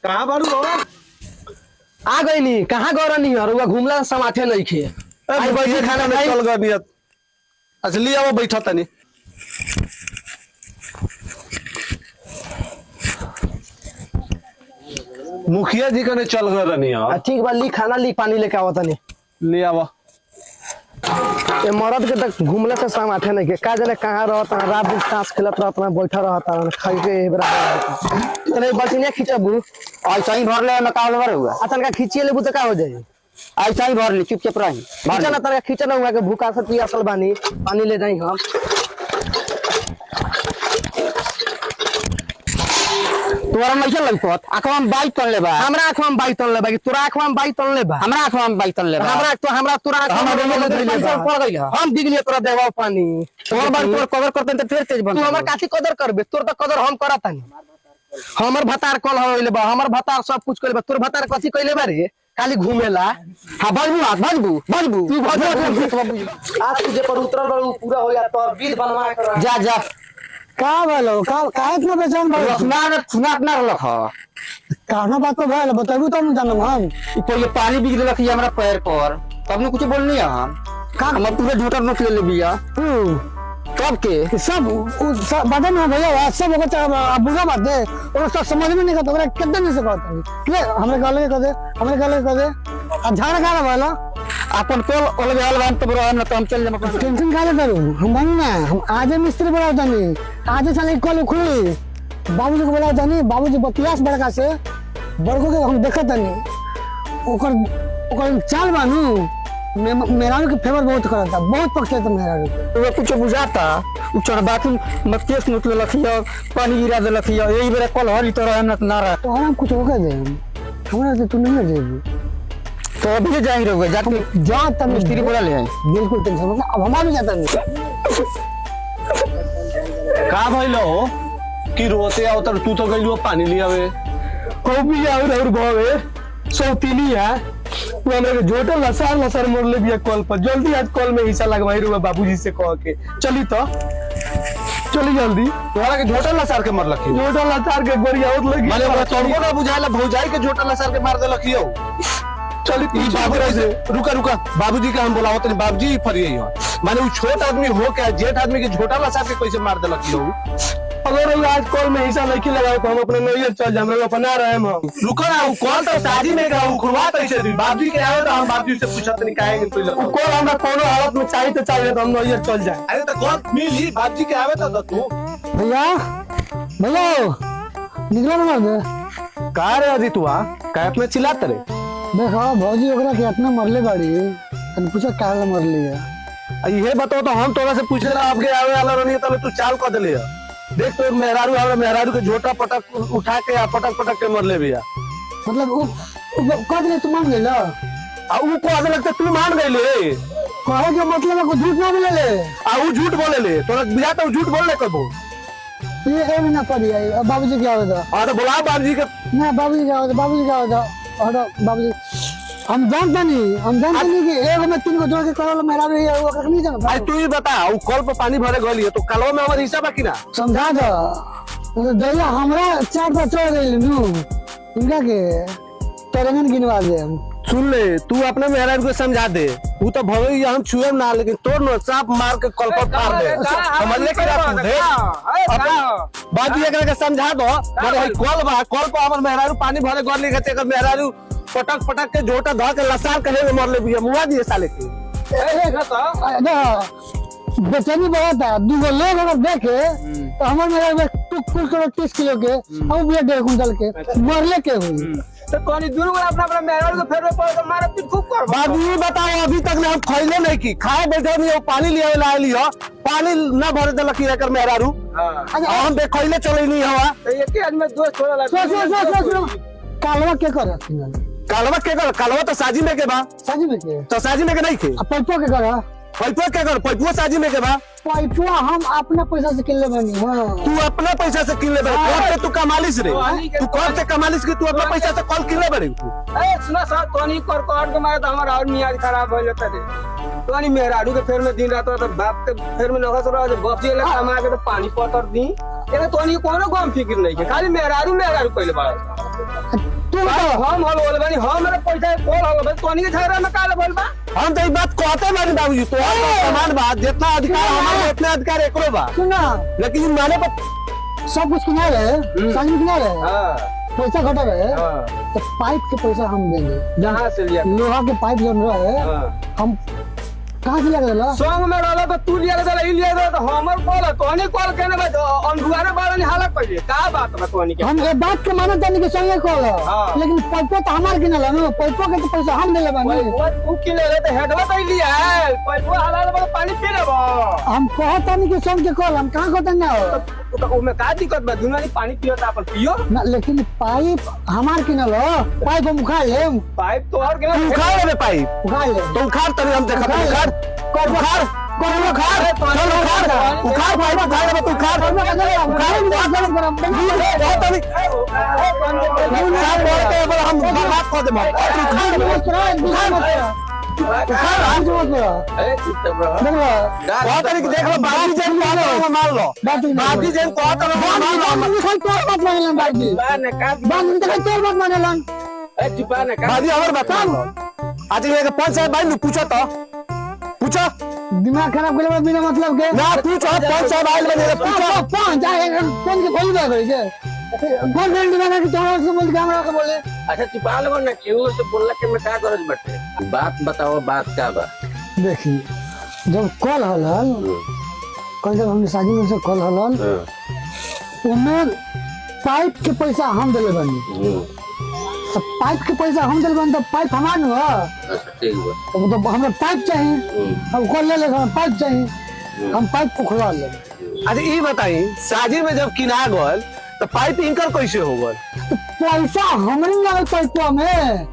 कहाँ बारू हो? आ गई नी कहाँ गौरा नहीं और घूमला समाथे नहीं खे आज बैठे खाना में चल गए नियत असली आओ बैठा तनी मुखिया जी कने चल गए रहनी हो। ठीक बा ली खाना ली पानी लेके आवत नहीं ले आवा ये मरद के तक घूमले से समाथे नहीं के का जाने कहाँ रहता रात दिन ताश खेलत रहता बैठा रहता खाई के बराबर तने बचनिया खिंचबू ऐसा ही भर ले मकाल भर हुआ अतन का खिंचिए लेबू तो का हो जाई ऐसा ही भर ले चुपचाप रही खिंचना तने खिंचना हुआ के भूखा से पियासल बानी पानी ले जाई हम तोरा नहीं लगत आंखवा में बाई तन लेबा हमरा आंखवा में बाई तन लेबा कि तोरा आंखवा में बाई तन लेबा हमरा आंखवा में बाई तन लेबा हमरा तोरा आंखवा में पड़ गई हम दिगलिए तोरा देवा पानी तोर बार तोर कवर करते तो फिर तेज बन तू हमर काठी कदर करबे तोर तो कदर हम करतानी हमर भतार कल होइले बा हमर भतार सब कुछ कइले बा तोर भतार कथि कइले बा रे खाली घूमेला हां बजबू तू आज तुझे पर उतरल बा पूरा हो या तोर बिल बनवा कर जा का भलो का इतना बेचैन भलो सुना ना रख कहना बात तो भलो बताबू तो हम जानम हम तो ये पानी बिगड़ रखी हमरा पैर पर तब ने कुछ बोलनी है हम का हम पूरे झूठा नोट ले बिया तब के सब बदन में भैया सब होगा बुरा बात है और सब समझ में नहीं आता ओकरा कितना नहीं सकता ले हमरे गले कर दे आ झाड़ गाला वाला अपन कोल अलग हलवान तो बरो न तो हम चल जाम टेंशन काले करू हम बन ना हम आज मिस्त्री बड़ा तनी आज साले कल खुली बाबूजी को बोला तनी बाबूजी बतियास बड़का से बड़को के हम देखत तनी ओकर चाल बानू मेहरारू के फेवर बहुत करता बहुत पक्ष है मेहरारू तो कुछ बुझाता उचर बाथरूम में केस निकल लखियो पानी गिरा दे लखियो यही बेरे कल हरी तो रहम ना रहा तो हम कुछ होगा दे हमरा से तू नहीं जेबू तो अभी जाएंगे रहोगे जाके जा तब मिस्त्री बोला ले बिल्कुल टेंशन मत अब हमारा भी जाता नहीं का भइलो कि रोते आओ तर तू तो गइलो पानी लियावे को भी आउर और भावे सौतीली है तू हमरा के झोटा लसार मोड़ ले बिया कॉल पर जल्दी आज कॉल में हिस्सा लगवाई रुआ बाबूजी से कह के चली जल्दी तोरा के झोटा लसार के मर लखी झोटा लसार के गोरिया उठ लगी माने ओकरा तोड़बो ना बुझाइला भौजाई के झोटा लसार के मार दे लखियो चली ई बाबू से रुका बाबूजी का हम बुलाओ तनी बाबूजी फरिए हो माने उ छोट आदमी हो के जेठ आदमी के झोटा लसार के कैसे मार दे लखियो अगर आज कॉल में हिस्सा नहीं लगाओ तो हम अपने नैयर चल जाए हम लोग अपना रहे हम रुको ना उ कॉल तो शादी में गया खुलवा कैसे दी बाबूजी के आवे तो हम बाबूजी से पूछत नहीं काहे कोई लग कॉल हमरा कोनो हालत में चाहिए तो हम नैयर चल जाए अरे तो कॉल मिली बाबूजी के आवे तो तू भैया निकला ना दे का रे अजी तू आ काय अपने चिल्लात रे देखो भौजी ओकरा के इतना मरले बाड़ी तन पूछा काहे मरली है ये बताओ तो हम तोरा से पूछे ना आपके आवे वाला रहनी तले तू चाल क देले देख तो मेहरारू के झोटा पटक उठा के पटक के मर ले भैया मतलब वो कह दिले तू मान गेला आ उ को आगे लगता तू मान गइले कहे के मतलब है को झूठ ना बोले ले आ उ झूठ बोले ले तोरा बिया तो झूठ बोल ले कबो ये ए ना पड़ी है बाबूजी क्या होता आ तो बुला बाबूजी के ना बाबूजी क्या होता और बाबूजी हम जानते नहीं कि एक में 3 को जोड़ के करल मेरा भी है वो नहीं जानता आज तू ही बता उ कल पे पानी भरे गली है तो कलवा में हमार हिस्सा बाकी ना समझा दो दैया हमरा 4 पर चढ़ गइल नु इनका के तरंगन गिनवा दे सुन ले तू अपने मेहरारू को समझा दे वो तो भवे हम छुएम ना लेकिन तोड़ नो सांप मार के कल पर फाड़ दे समझले के बात दे बाबू एकरा के समझा दो मारे कल पर हमर मेहरारू पानी भरे गली के एकर मेहरारू पटक के झोटा ध के लसार कहे में मरले बिया मुआ दिए साले के बेचैनी बहुत है 2 लोग अगर देखे तो हमारे मेरा कुल 30 किलो के हम भी 1.5 कुंटल के मरले के हुई तो कोनी दोनों को अपना मेहरारू को फेर पर तो मारे पिट खूब कर बाबू बताओ अभी तक हम खइले नहीं की खाए बैठे नहीं पानी लिया ला लियो पानी ना भरे दे लकी एकर मेहरारू हम देख खइले चले नहीं हवा तो एक ही आदमी दोस्त छोड़ा ला कालवा के कर कालवा तो साजी में के बा साजी में के तो साजी में के नहीं थे पैपो के कर पैपो साजी में के बा पैपो हम अपना पैसा से किले बनी हां तू अपना पैसा से किले बा कौन तू कमालिस रे तू कौन से कमालिस कि तू अपना पैसा से कॉल किले बड़ी ए सुना सा तोनी कर के मारे तो हमारा और मियाज खराब हो जाता रे तो नहीं मेहरारू के फेर में दिन रात तो बाप के फेर में लगा सर बफी ले कमा के तो पानी पतर दी ये तो नहीं कोनो गम फिक्र नहीं है खाली मेहरारू पहले बड़ा तू बताओ हम हल बोल बानी हम मेरे पैसा कॉल हल बे तो नहीं के झगड़ा में काले बोल बा हम तो ये बात कहते बानी बाबूजी तो समान बात जितना अधिकार हमारे उतना अधिकार एकरो बा सुना लेकिन माने पर सब कुछ किनारे है साझी किनारे है हां पैसा घटा रहे हां तो पाइप के पैसा हम देंगे जहां से लिया लोहा के पाइप जो रहे हां हम कहाँ से लिया गया संग में रहला तो तू लिया दे ई लिया दे तो हमर कॉल तो नहीं कॉल केने बा अंधुआरे बारे ने हालत पड़ी का बात बा तो नहीं के हम ये बात के मानत जाने के संगे कॉल हाँ। लेकिन पैपो तो हमार किनल है ना पैपो के तो पैसा हम देले बानी वो तू किने ले तो हेडवा तो लिया है पैसा हलाल बा पानी पी लेबो हम कहत नहीं के संग के कॉल हम कहाँ कहते ना तो ओमे का दिक्कत बा दुनिया नहीं पानी पियो अपन पियो ना लेकिन पाइप हमार किनल हो पाइप हम उखाड़ ले पाइप तो और के उखाड़ ले पाइप उखाड़ ले तो उखाड़ तभी हम देखा उखाड़ उखाड़ उखाड़ चल उखाड़ पाइप उखाड़ ले तू उखाड़ हम बात कर दे देख लो बाकी जन मार लो बाकी जन बाजी और बता आज ये पंच साहब भाई पूछो तो पूछो दिमाग खराब करे बिना मतलब के ना पूछो पंच साहब आइल बने पूछो कौन जाए कौन के खोल दे के कौन दिमाग के तोरा से बोल कैमरा के बोले अच्छा छिपा लो ना क्यों से बोलला के मैं का करज बटे बात बताओ बात का बा देखिए जब कॉल हलन कल जब हमने शादी में से कॉल हलन उन्हें पाइप के पैसा हम दिले बनी तो पाइप के पैसा हम दिले बनी तो पाइप हमार न अच्छा ठीक बा तो हमें पाइप चाहिए हम कॉल ले लेगा पाइप चाहिए हम पाइप को खुलवा ले अच्छा ये बताई शादी में जब किना गल तो पाइप इनकर कैसे हो गल तो पैसा हमरे लागल पाइपवा में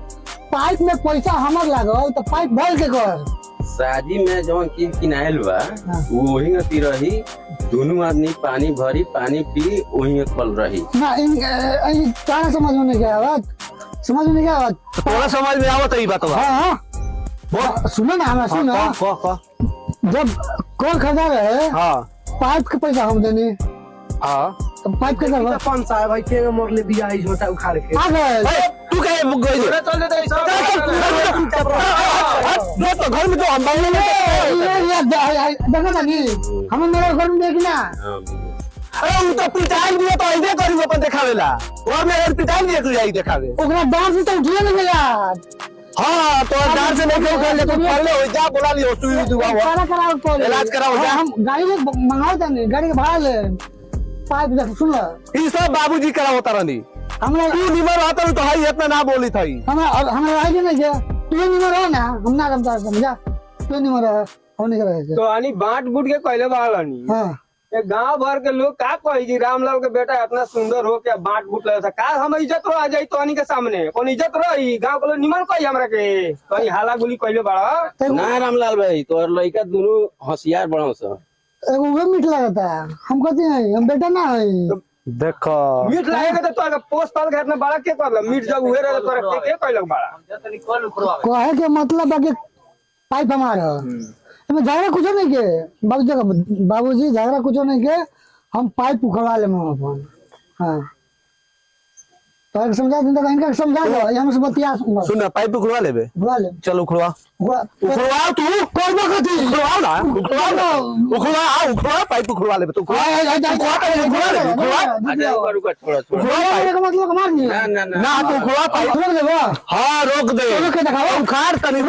पाइप में पैसा हमर लागल तो पाइप भर के कर शादी में जवन की किनाइल बा वो वही गति रही दोनों आदमी पानी भरी पानी पी वही कल रही ना इन तारा समझ में नहीं गया बात समझ में नहीं गया बात थोड़ा समझ में आवत है बात हाँ हाँ सुनो ना हमें सुनो जब कॉल खरीदा रहे हाँ पाइप के पैसा हम देने हाँ तो पाइप के करवा पंच साहब भाई के मोरले बिया ई छोटा उखाड़ के आ गए तू कहे गई पूरा चल दे तो घर में तो हम बांगले में देखा था नहीं हमें मेरे घर में देखना अरे वो तो पिटाई भी तो ऐसे करी अपन दिखावेला और में पिटाई भी तू जाई दिखावे ओकरा डांस से तो उठिए नहीं गया हाँ तो डर से नहीं क्यों कर ले तू पहले हो जा बोला लियो सुई दुआ हुआ सारा कराओ तो इलाज कराओ जा। हम गाड़ी में मंगाओ था गाड़ी के भाड़ा ले पाइप देख सुन लो ये सब बाबूजी कराओ तरनी हमरा तू निमर आता तो हाई इतना ना बोली थी हमरा आगे नहीं गया तू नहीं रहो ना हम ना रमता समझा तू नहीं रहो होने का रहे तो आनी बांट बूट के कहले बाड़नी हां ये गांव भर के लोग का कही जी रामलाल के बेटा इतना सुंदर हो के बांट बूट ले का हम इज्जत रो आ जाई तो के सामने कौन इज्जत रही गांव के लोग निमन कही हमरा के कहीं हाला गुली कहले बाड़ा ना रामलाल भाई तोर लड़का दोनों होशियार बड़ो सा एगो वे मीठ लगता है हम कहते हैं हम बेटा ना है देखो मीठ लागेगा तो तोरा पोस्ट पाल के इतना बड़ा के करल मीठ जब हुए रहे तोरा के कहलक बाड़ा कहे के मतलब है कि पाइप हमारा हमें झगड़ा कुछ नहीं के बाबूजी झगड़ा कुछ नहीं के हम पाइप उखड़वा ले अपन हाँ तो समझा दिन तक इनका समझा दो ये हमसे बतिया सुन पाइप उखड़वा लेबे उखड़वा ले चल उखड़वा उखड़वा तू करबो कथी उखड़वा ना उखड़वा पाइप उखड़वा लेबे तू अच्छा रुको छोड़ो छोड़ो का मतलब मार दिए ना ना ना ना तू उखड़वा पाइप रोक देबो हाँ रोक दे रोक के दिखाओ उखाड़ तनी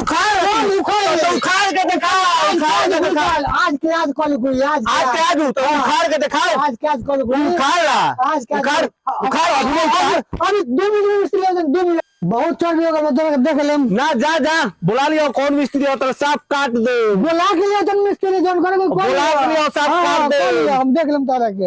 उखाड़ के दिखाओ आज के आज कॉल कोई आज आज तो उखाड़ के दिखाओ आज के आज कॉल कोई उखाड़ ला आज के उखाड़ उखाड़ अभी 2 मिनट मिस्त्री है 2 मिनट बहुत चढ़ गया मतलब देख लेम ना जा जा बुला लियो कौन मिस्त्री हो तो साफ काट दे बोला के लिए जन मिस्त्री जन करे बुला के लिए साफ काट दे हम देख लेम तारा के